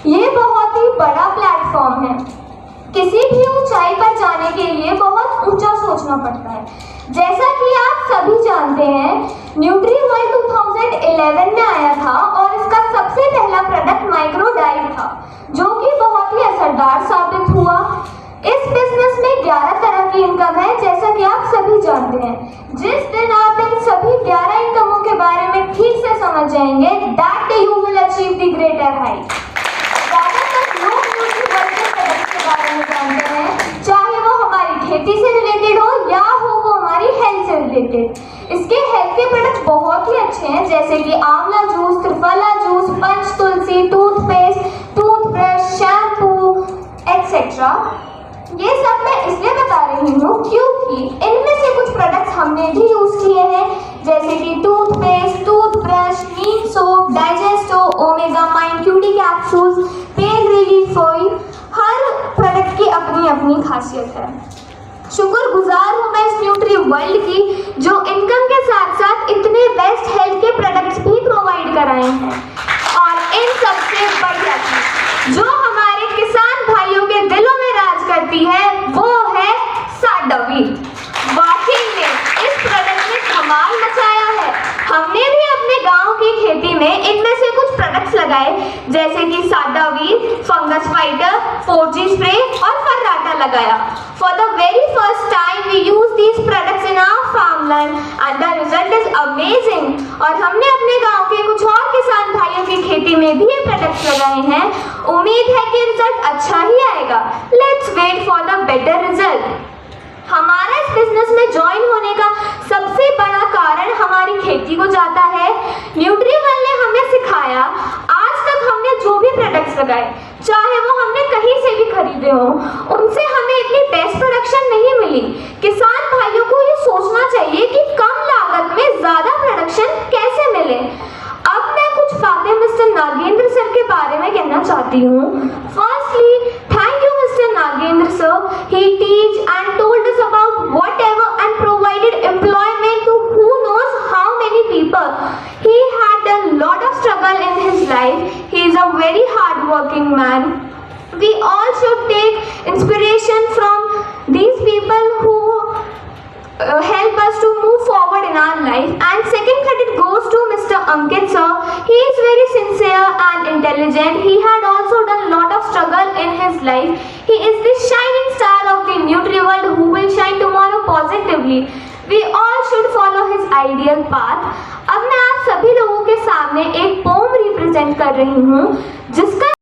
ये बहुत ही बड़ा प्लेटफॉर्म है। किसी भी ऊंचाई पर जाने के लिए बहुत ऊंचा सोचना पड़ता है। जैसा कि आप सभी जानते हैं, न्यूट्रीवर्ल्ड 2011 में आया था और इसका सबसे पहला प्रोडक्ट माइक्रोडाइट था, जो कि बहुत ही असरदार साबित हुआ। इस बिजनेस में 11 तरह की इनकम है, जैसा कि आप सभी जानते हैं। जिस दिन आप इन सभी 11 इनकमों के बारे में ठीक से समझ जाएंगे, that day you will achieve the greater height. ज्यादातर लोग न्यूट्रीवर्ल्ड के प्रोडक्ट के बारे में जानते हैं, चाहे वो हमारी खेती से रिलेटेड हो या हो वो हमारी हेल्थ से रिलेटेड। इसके हेल्थ के प्रोडक्ट बहुत ही अच्छे हैं, जैसे कि आंवला जूस, त्रिफला जूस, पंच तुलसी, टूथपेस्ट, टूथब्रश, शैम्पू एक्सेट्रा। ये सब मैं इसलिए बता रही हूँ क्योंकि इनमें से कुछ प्रोडक्ट्स हमने भी यूज किए हैं, जैसे कि toothpaste, toothbrush, neem soap, Digesto, omega mine QT capsules, pain relief oil. हर प्रोडक्ट की अपनी अपनी खासियत है। शुक्रगुजार हूँ मैं इस न्यूट्रीवर्ल्ड की, जो इनकम के साथ साथ इतने बेस्ट हेल्थ के प्रोडक्ट्स भी प्रोवाइड कराए हैं। और इन सबसे बढ़िया चीज जो हमारे किसान भाइयों के दिलों में राज करती है, वो है साडा व्हीट। वाकई में इस प्रोडक्ट ने धमाल मचाया है। हमने भी अपने गांव की खेती में इनमें से कुछ प्रोडक्ट्स लगाए, जैसे कि साडा wheat, fungus fighter, 4G spray और फर्राटा लगाया। For the very first time we use these products in our farmland and the result is amazing। और हमने अपने गांव के कुछ और किसान भाइयों की खेती में भी ये प्रोडक्ट्स लगाए हैं। उम्मीद है कि रिजल्ट अच्छा ही आएगा। Let's wait for the better result। हमारा इस बिजनेस में ज्वाइन होने का सबसे बड़ा कारण हमारी खेती को जाता है। न्यूट्रीवर्ल्ड ने हमें सिखाया, आज तक हमने जो भी प्रोडक्ट्स लगाए, चाहे वो हमने कहीं से भी खरीदे हो, उनसे हमें इतनी बेस्ट प्रोडक्शन नहीं मिली। किसान भाइयों को ये सोचना चाहिए कि कम लागत में ज्यादा प्रोडक्शन कैसे मिले। अब मैं कुछ बातें मिस्टर नागेंद्र सर के बारे में कहना चाहती हूँ। Firstly, thank you mister Nagendra sir. He teach and told us about whatever and provided employment to who knows how many people. He had a lot of struggle in his life. He is a very hard-working man. We all should take inspiration from these people who help us to move forward in our life. And second credit goes to Mr. Ankit sir. He is very sincere and intelligent. He had also done a lot of struggle in his life. He is the shining star of the NutriWorld who will shine tomorrow positively. We all should follow his ideal path. अब मैं आप सभी लोगों के सामने एक pome represent कर रही हूँ, जिसका